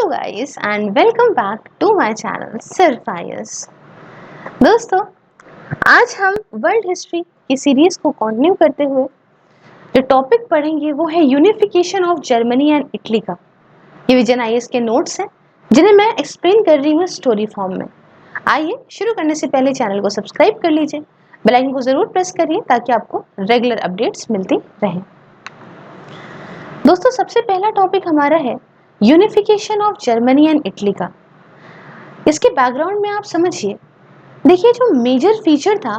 Hello guys and welcome back to my channel सिर्फ IAS. दोस्तों, आज हम वर्ल्ड हिस्ट्री की सीरीज को कंटिन्यू करते हुए जो टॉपिक पढ़ेंगे वो है unification of Germany and Italy का। ये विजन आईएएस के नोट्स हैं जिन्हें मैं एक्सप्लेन कर रही हूँ स्टोरी फॉर्म में। आइए शुरू करने से पहले चैनल को सब्सक्राइब कर लीजिए, बेल आइकन को जरूर प्रेस करिए ताकि आपको रेगुलर अपडेट्स मिलती रहें। दोस्तों, सबसे पहला टॉपिक हमारा है unification of Germany and Italy का। इसके बैकग्राउंड में आप समझिए। देखिए, जो मेजर फीचर था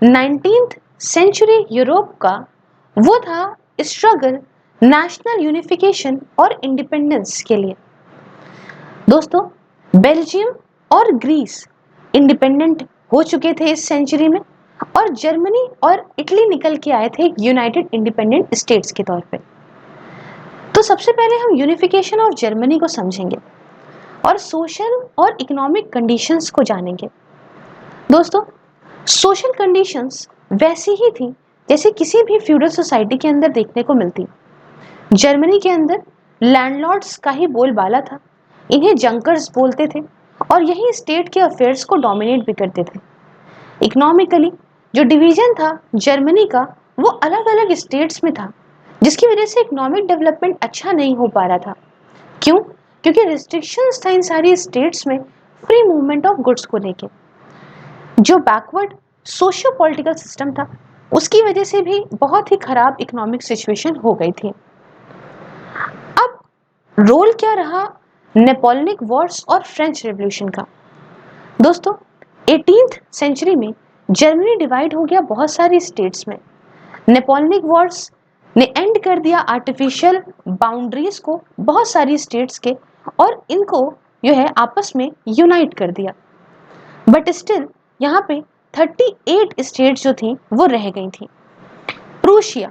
19th सेंचुरी यूरोप का वो था स्ट्रगल नेशनल यूनिफिकेशन और इंडिपेंडेंस के लिए। दोस्तों, बेल्जियम और ग्रीस इंडिपेंडेंट हो चुके थे इस सेंचुरी में और जर्मनी और इटली निकल के आए थे यूनाइटेड इंडिपेंडेंट स्टेट्स के तौर पे। तो सबसे पहले हम यूनिफिकेशन ऑफ जर्मनी को समझेंगे और सोशल और इकोनॉमिक कंडीशंस को जानेंगे। दोस्तों, सोशल कंडीशंस वैसी ही थी जैसे किसी भी फ्यूडल सोसाइटी के अंदर देखने को मिलती। जर्मनी के अंदर लैंडलॉर्ड्स का ही बोलबाला था, इन्हें जंकर्स बोलते थे और यही स्टेट के अफेयर्स को डोमिनेट भी करते थे। इकोनॉमिकली जो डिवीजन था जर्मनी का वो अलग अलग स्टेट्स में था, जिसकी वजह से इकोनॉमिक डेवलपमेंट अच्छा नहीं हो पा रहा था। क्यों? क्योंकि रिस्ट्रिक्शंस था इन सारी स्टेट्स में फ्री मूवमेंट ऑफ गुड्स को लेके। जो बैकवर्ड सोशियो पॉलिटिकल सिस्टम था उसकी वजह से भी बहुत ही खराब इकोनॉमिक सिचुएशन हो गई थी। अब रोल क्या रहा नेपोलियनिक वॉर्स और फ्रेंच रेवोल्यूशन का? दोस्तों, 18th सेंचुरी में जर्मनी डिवाइड हो गया बहुत सारी स्टेट्स में। नेपोलियनिक वॉर्स ने एंड कर दिया आर्टिफिशियल बाउंड्रीज को बहुत सारी स्टेट्स के और इनको जो है आपस में यूनाइट कर दिया। बट स्टिल यहाँ पे 38 स्टेट्स जो थी वो रह गई थी। प्रूशिया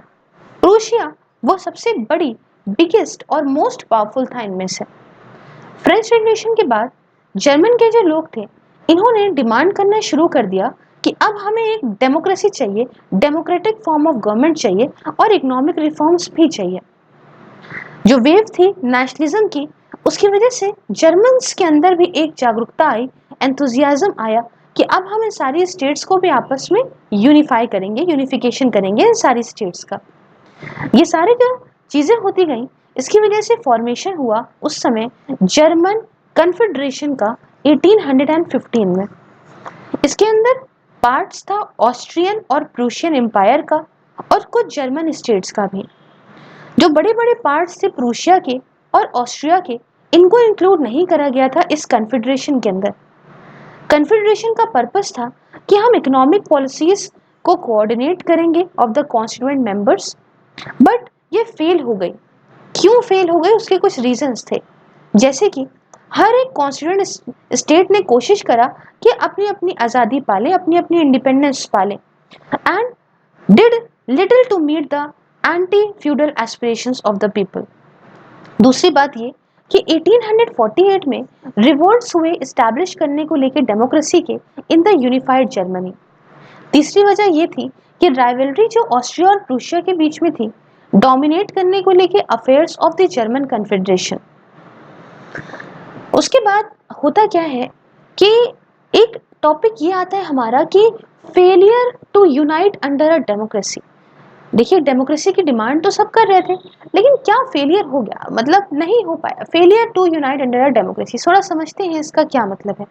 प्रूशिया वो सबसे बड़ी बिगेस्ट और मोस्ट पावरफुल था इनमें से। फ्रेंच रेवोल्यूशन के बाद जर्मन के जो लोग थे इन्होंने डिमांड करना शुरू कर दिया कि अब हमें एक डेमोक्रेसी चाहिए, डेमोक्रेटिक फॉर्म ऑफ गवर्नमेंट चाहिए और इकोनॉमिक रिफॉर्म्स भी चाहिए। जो वेव थी नेशनलिज्म की उसकी वजह से जर्मन्स के अंदर भी एक जागरूकता आई, एंथुजियाज्म आया कि अब हम इन सारी स्टेट्स को भी आपस में यूनिफाई करेंगे, यूनिफिकेशन करेंगे इन सारी स्टेट्स का। ये सारी जो चीजें होती गई इसकी वजह से फॉर्मेशन हुआ उस समय जर्मन कन्फेडरेशन का 1815 में। इसके अंदर पार्ट्स था ऑस्ट्रियन और प्रूशियन एम्पायर का और कुछ जर्मन स्टेट्स का भी। जो बड़े बड़े पार्ट्स थे प्रूशिया के और ऑस्ट्रिया के, इनको इंक्लूड नहीं करा गया था इस कन्फेडरेशन के अंदर। कन्फेडरेशन का पर्पस था कि हम इकोनॉमिक पॉलिसीज को कोऑर्डिनेट करेंगे of the constituent members, but ये फेल हो गई। क्यों फेल हो गई? उसके कुछ रीजंस थे, जैसे कि हर एक कॉन्स्टिट्यूएंट स्टेट ने कोशिश करा कि अपनी अपनी आज़ादी पाले, अपनी अपनी इंडिपेंडेंस पाले and did little to meet the anti feudal aspirations of the people. दूसरी बात ये कि 1848 में रिवोल्ट्स हुए इस्टेब्लिश करने को लेकर डेमोक्रेसी के इन द यूनिफाइड जर्मनी। तीसरी वजह ये थी कि राइवलरी जो ऑस्ट्रिया और प्रूशिया के बीच में थी डोमिनेट करने को लेके affairs of the German confederation. उसके बाद होता क्या है कि एक टॉपिक ये आता है हमारा कि failure to unite under a democracy. देखिए, डेमोक्रेसी की डिमांड तो सब कर रहे थे, लेकिन क्या फेलियर हो गया, मतलब नहीं हो पाया। Failure to unite under a democracy, थोड़ा समझते हैं इसका क्या मतलब है।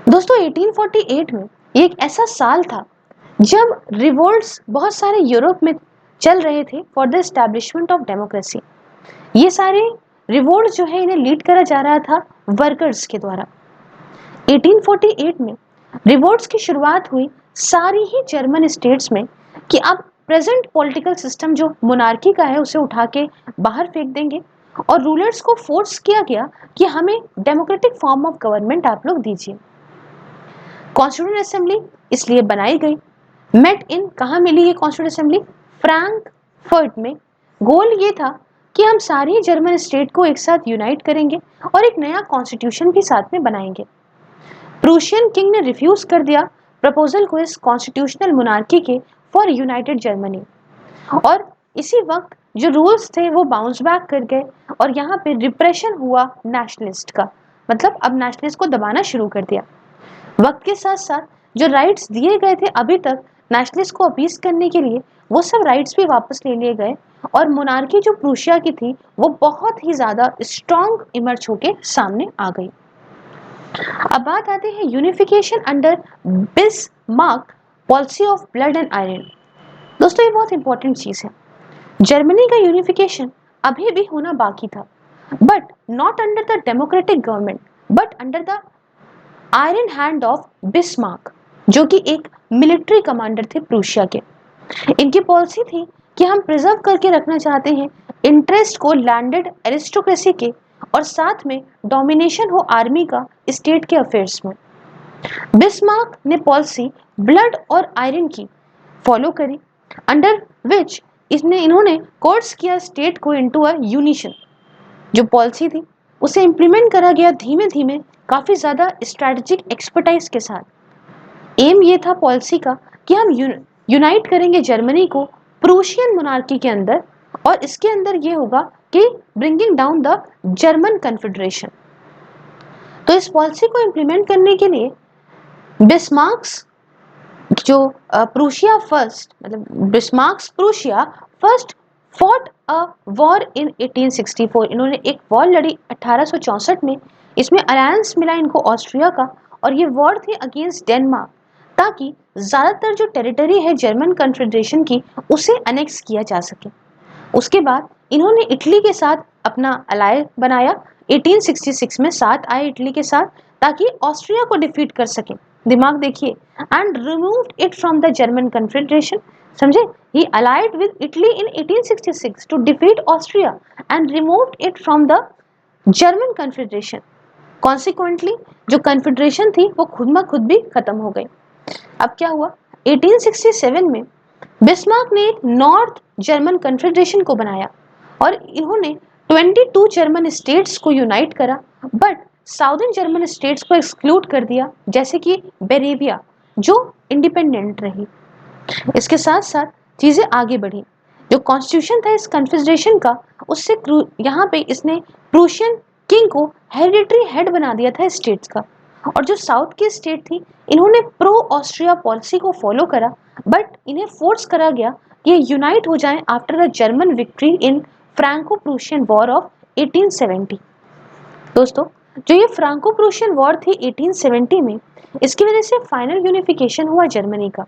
दोस्तों, 1848 में ये एक ऐसा साल था जब रिवोल्ट्स बहुत सारे यूरोप में चल रहे थे for the establishment of democracy. ये सारे रिवोल्ट जो है इन्हें लीड करा जा रहा था वर्कर्स के द्वारा। 1848 में रिवोल्ट्स की शुरुआत हुई सारी ही जर्मन स्टेट्स में कि अब प्रेजेंट पॉलिटिकल सिस्टम जो मोनार्की का है उसे उठा के बाहर फेंक देंगे और रूलर्स को फोर्स किया गया कि हमें डेमोक्रेटिक फॉर्म ऑफ गवर्नमेंट आप लोग दीजिए। कॉन्स्टिट्यूएंट असेंबली इसलिए बनाई गई। मेट इन कहाँ मिली ये कॉन्स्टिट्यूएंट असेंबली? फ्रैंकफर्ट में। गोल ये था कि हम सारी जर्मन स्टेट को एक साथ यूनाइट करेंगे और एक नया कॉन्स्टिट्यूशन भी साथ में बनाएंगे। प्रूशियन किंग ने रिफ्यूज कर दिया प्रपोजल को इस कॉन्स्टिट्यूशनल मोनार्की के फॉर यूनाइटेड जर्मनी और इसी वक्त जो रूल्स थे वो बाउंस बैक कर गए और यहाँ पे रिप्रेशन हुआ नेशनलिस्ट का, मतलब अब नेशनलिस्ट को दबाना शुरू कर दिया। वक्त के साथ साथ जो राइट्स दिए गए थे अभी तक नेशनलिस्ट को अपीस करने के लिए, वो सब राइट्स भी वापस ले लिए गए और मोनार्की जो प्रूशिया की थी वो बहुत ही ज्यादा स्ट्रॉन्ग इमर्ज होके सामने आ गई। अब बात आती है unification under Bismarck policy of blood and iron. दोस्तों ये बहुत इंपॉर्टेंट चीज है। जर्मनी का यूनिफिकेशन अभी भी होना बाकी था, but not under the democratic government but under the iron hand of Bismarck, जो कि एक मिलिट्री कमांडर थे प्रूशिया के। इनकी पॉलिसी थी कि हम प्रिजर्व करके रखना चाहते हैं इंटरेस्ट को लैंडेड एरिस्टोक्रेसी के, और साथ में डोमिनेशन हो आर्मी का स्टेट के अफेयर्स में। बिस्मार्क ने पॉलिसी ब्लड और आयरन की फॉलो करी, अंडर विच इन्होंने कोर्स किया स्टेट को इनटू अ यूनिशन। जो पॉलिसी थी उसे इम्प्लीमेंट करा गया धीमे धीमे, काफी ज्यादा स्ट्रेटेजिक एक्सपर्टाइज के साथ। एम ये था पॉलिसी का कि हम यूनाइट करेंगे जर्मनी को प्रूशियन मोनार्की के अंदर, और इसके अंदर ये होगा कि bringing down the German confederation. तो इस पॉलिसी को इम्प्लीमेंट करने के लिए बिस्मार्क्स जो प्रूशिया फर्स्ट, मतलब Bismarck's Prussia first fought a war in 1864। इन्होंने एक वॉर लड़ी 1864 में। इसमें अलायंस मिला इनको ऑस्ट्रिया का, और ये वॉर थी अगेंस्ट डेनमार्क, ताकि ज्यादातर जो टेरिटरी है जर्मन कन्फेडरेशन की उसे अनेक्स किया जा सके। उसके बाद इन्होंने इटली के साथ अपना अलाय बनाया। 1866 में साथ आए इटली के साथ, ताकि ऑस्ट्रिया को डिफीट कर सके। दिमाग देखिए, and removed it from the German confederation. समझे, he allied with Italy in 1866 to defeat Austria and removed it from the German confederation. Consequently जो कन्फेडरेशन थी वो खुद में खुद भी खत्म हो गई। अब क्या हुआ, 1867 में बिस्मार्क ने एक नॉर्थ जर्मन कन्फेडरेशन को बनाया और इन्होंने 22 जर्मन स्टेट्स को यूनाइट करा, बट साउदर्न जर्मन स्टेट्स को एक्सक्लूड कर दिया, जैसे कि बेरेविया जो इंडिपेंडेंट रही। इसके साथ साथ चीजें आगे बढ़ी। जो कॉन्स्टिट्यूशन था इस कन्फेडरेशन का, उससे यहाँ पे इसने प्रूशियन किंग को हेरिडिटरी हेड बना दिया था स्टेट्स का। और जो साउथ की स्टेट थी इन्होंने प्रो ऑस्ट्रिया पॉलिसी को फॉलो करा, बट इन्हें फोर्स करा गया कि ये यूनाइट हो जाएं after the German victory in Franco Prussian war of 1870। दोस्तों जो ये फ्रांको प्रूशियन वॉर थी 1870 में, इसकी वजह से फाइनल यूनिफिकेशन हुआ जर्मनी का।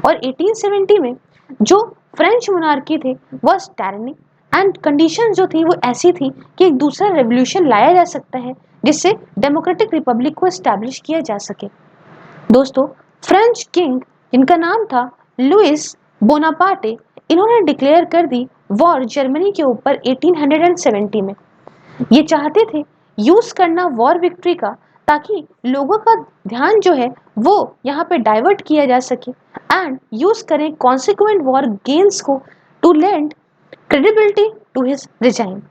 और 1870 में जो फ्रेंच मोनार्की थे वह टायरनी एंड कंडीशन जो थी वो ऐसी थी कि एक दूसरा रेवोल्यूशन लाया जा सकता है जिससे डेमोक्रेटिक रिपब्लिक को एस्टैब्लिश किया जा सके। दोस्तों फ्रेंच किंग जिनका नाम था लुइस बोनापार्टे, इन्होंने डिक्लेयर कर दी वॉर जर्मनी के ऊपर 1870 में। ये चाहते थे यूज करना वॉर विक्ट्री का, ताकि लोगों का ध्यान जो है वो यहाँ पे डाइवर्ट किया जा सके, एंड यूज करें कॉन्सिक्वेंट वॉर गेन्स को to lend credibility to his regime.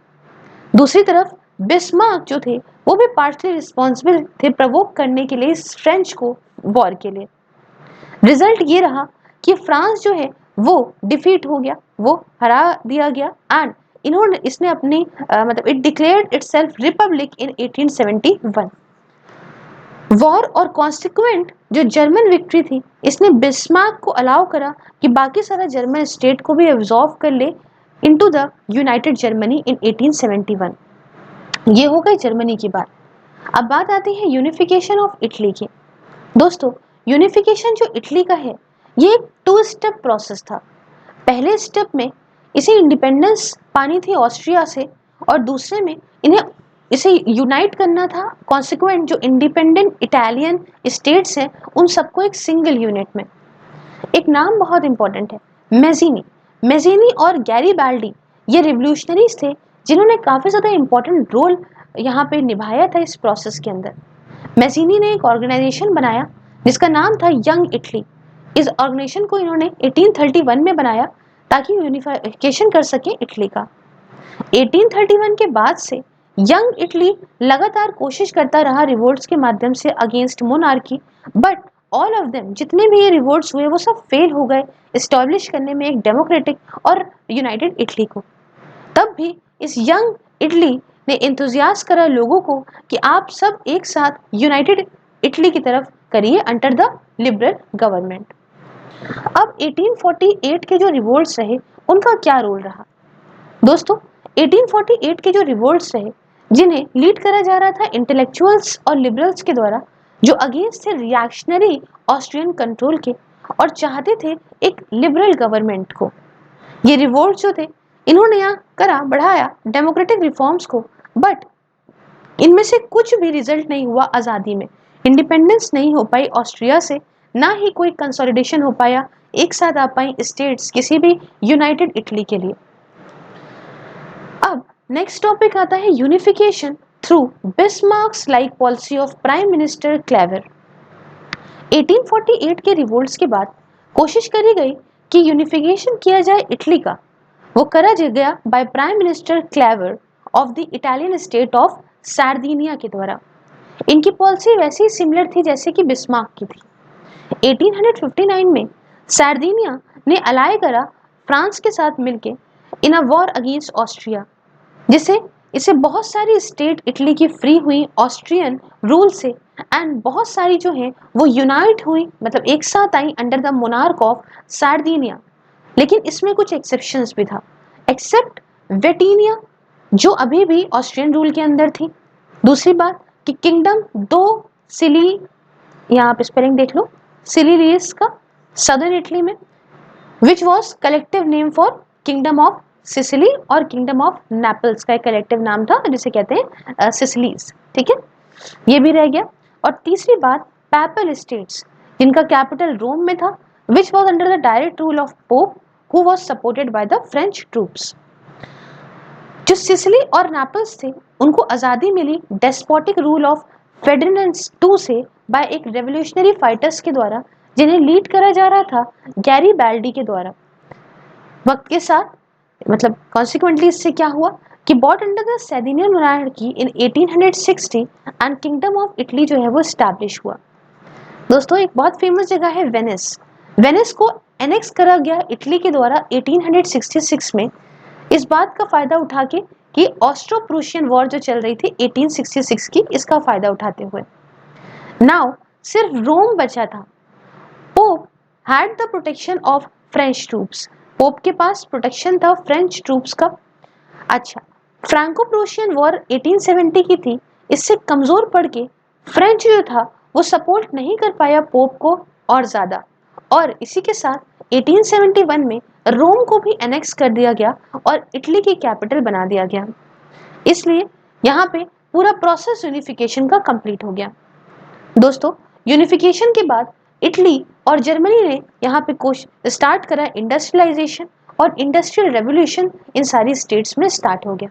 दूसरी तरफ बिस्मार्क जो थे वो भी पार्टली रिस्पॉन्सिबल थे प्रवोक करने के लिए इस फ्रेंच को वॉर के लिए। रिजल्ट ये रहा कि फ्रांस जो है वो डिफीट हो गया, वो हरा दिया गया, एंड इसने अपनी मतलब it declared itself Republic in 1871। War और कॉन्सिक्वेंट जो जर्मन विक्ट्री थी इसने बिस्मार्क को अलाउ करा कि बाकी सारा जर्मन स्टेट को भी एब्जॉर्व कर ले into the United Germany in 1871। ये हो गई जर्मनी की बात। अब बात आती है यूनिफिकेशन ऑफ इटली की। दोस्तों यूनिफिकेशन जो इटली का है ये एक 2 स्टेप प्रोसेस था। पहले स्टेप में इसे इंडिपेंडेंस पानी थी ऑस्ट्रिया से, और दूसरे में इसे यूनाइट करना था कॉन्सिक्वेंट जो इंडिपेंडेंट इटालियन स्टेट्स हैं उन सबको एक सिंगल यूनिट में। एक नाम बहुत इंपॉर्टेंट है, मेज़िनी। मेज़िनी और गैरीबाल्डी ये रिवोल्यूशनरीज थे जिन्होंने काफी ज्यादा इंपॉर्टेंट रोल यहाँ पे निभाया था इस प्रोसेस के अंदर। मेज़िनी ने एक ऑर्गेनाइजेशन बनाया जिसका नाम था यंग इटली। इस ऑर्गेनाइजेशन को इन्होंने 1831 में बनाया ताकि यूनिफिकेशन कर सके इटली का। 1831 के बाद से यंग इटली लगातार कोशिश करता रहा रिवोल्ट्स के माध्यम से against monarchy, but all of them जितने भी ये रिवोल्ट्स हुए वो सब फेल हो गए एस्टैब्लिश करने में एक डेमोक्रेटिक और यूनाइटेड इटली को। तब भी इस यंग इटली ने इंतुजियाज करा लोगों को कि आप सब एक साथ यूनाइटेड इटली की तरफ करिए अंडर द लिबरल गवर्नमेंट। अब 1848 के जो रिवोल्ट्स रहे उनका क्या रोल रहा? दोस्तों 1848 के जो रिवोल्ट्स रहे जिन्हें लीड करा जा रहा था इंटेलेक्चुअल्स और लिबरल्स के द्वारा, जो अगेंस्ट थे रिएक्शनरी ऑस्ट्रियन कंट्रोल के और चाहते थे एक लिबरल गवर्नमेंट को। ये रिवोल्ट जो थे इन्होंने यहाँ करा बढ़ाया डेमोक्रेटिक रिफॉर्म्स को, बट इनमें से कुछ भी रिजल्ट नहीं हुआ आज़ादी में। इंडिपेंडेंस नहीं हो पाई ऑस्ट्रिया से, ना ही कोई कंसोलिडेशन हो पाया, एक साथ आ पाई स्टेट्स किसी भी यूनाइटेड इटली के लिए। अब नेक्स्ट टॉपिक आता है unification through Bismarck's like policy of prime minister clever. 1848 के रिवोल्ट्स के बाद कोशिश करी गई कि यूनिफिकेशन किया जाए इटली का, वो करा गया by prime minister clever of the Italian state of Sardinia के द्वारा। इनकी पॉलिसी वैसे ही सिमिलर थी जैसे कि बिस्मार्क की थी। 1859 में सार्दिनिया ने अलाय करा फ्रांस के साथ मिलके इन अ वॉर अगेंस्ट ऑस्ट्रिया, जिसे इसे बहुत सारी स्टेट इटली की फ्री हुई ऑस्ट्रियन रूल से, एंड बहुत सारी जो है वो यूनाइट हुई, मतलब एक साथ आई under the monarch of Sardinia. लेकिन इसमें कुछ एक्सेप्शंस भी था, एक्सेप्ट वेटिनिया जो अभी भी ऑस्ट्रियन रूल के अंदर थी। दूसरी बात कि किंगडम दो सिली, यहाँ आप स्पेलिंग देख लो, सिलिलियस का सदर्न इटली में, which was collective name for kingdom of Sicily, और किंगडम ऑफ नेपल्स का एक कलेक्टिव नाम था जिसे कहते हैं सिसिलीज। ठीक है, ये भी रह गया। और तीसरी बात पैपल स्टेट्स जिनका कैपिटल रोम में था, which was under the direct rule of pope who was supported by the French troops. जो सिसिली और नेपल्स थे उनको आज़ादी मिली डेस्पोटिक रूल ऑफ फेर्डिनेंड II से बाय एक रेवोल्यूशनरी फाइटर्स के द्वारा, जिन्हें लीड करा जा रहा था गैरीबाल्डी के द्वारा। वक्त के साथ मतलब कॉन्सिक्वेंटली इससे क्या हुआ कि both under the Sardinian monarchy in 1860 and kingdom of Italy जो है वो स्टैब्लिश हुआ। दोस्तों एक बहुत फेमस जगह है वेनिस। वेनिस को एनेक्स करा गया इटली के द्वारा 1866 में, इस बात का फायदा उठा के कि ऑस्ट्रो प्रूशियन वॉर जो चल रही थी 1866 की, इसका फायदा उठाते हुए। नाउ सिर्फ रोम बचा था। Pope had the protection of French troops, pope के पास प्रोटेक्शन था फ्रेंच ट्रूप्स का। अच्छा, फ्रैंको प्रूशियन वॉर 1870 की थी, इससे कमजोर पड़ के फ्रेंच जो था वो सपोर्ट नहीं कर पाया पोप को और ज्यादा, और इसी के साथ 1871 में रोम को भी एनेक्स कर दिया गया और इटली की कैपिटल बना दिया गया। इसलिए यहाँ पे पूरा प्रोसेस यूनिफिकेशन का कंप्लीट हो गया। दोस्तों यूनिफिकेशन के बाद इटली और जर्मनी ने यहाँ पे स्टार्ट करा इंडस्ट्रियलाइजेशन, और इंडस्ट्रियल रेवोल्यूशन इन सारी स्टेट्स में स्टार्ट हो गया।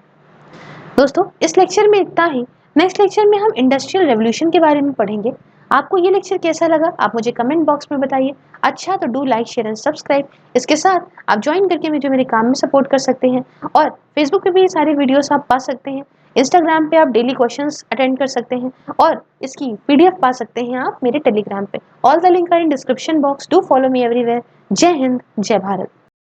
दोस्तों इस लेक्चर में इतना ही। नेक्स्ट लेक्चर में हम इंडस्ट्रियल रेवोल्यूशन के बारे में पढ़ेंगे। आपको ये लेक्चर कैसा लगा आप मुझे कमेंट बॉक्स में बताइए। अच्छा तो do like share and subscribe. इसके साथ आप ज्वाइन करके मुझे मेरे काम में सपोर्ट कर सकते हैं, और फेसबुक पे भी ये सारे वीडियोस आप पा सकते हैं। इंस्टाग्राम पे आप डेली क्वेश्चंस अटेंड कर सकते हैं, और इसकी PDF पा सकते हैं आप मेरे टेलीग्राम पे। All the link are in description box. Do follow me everywhere. जय हिंद, जय भारत।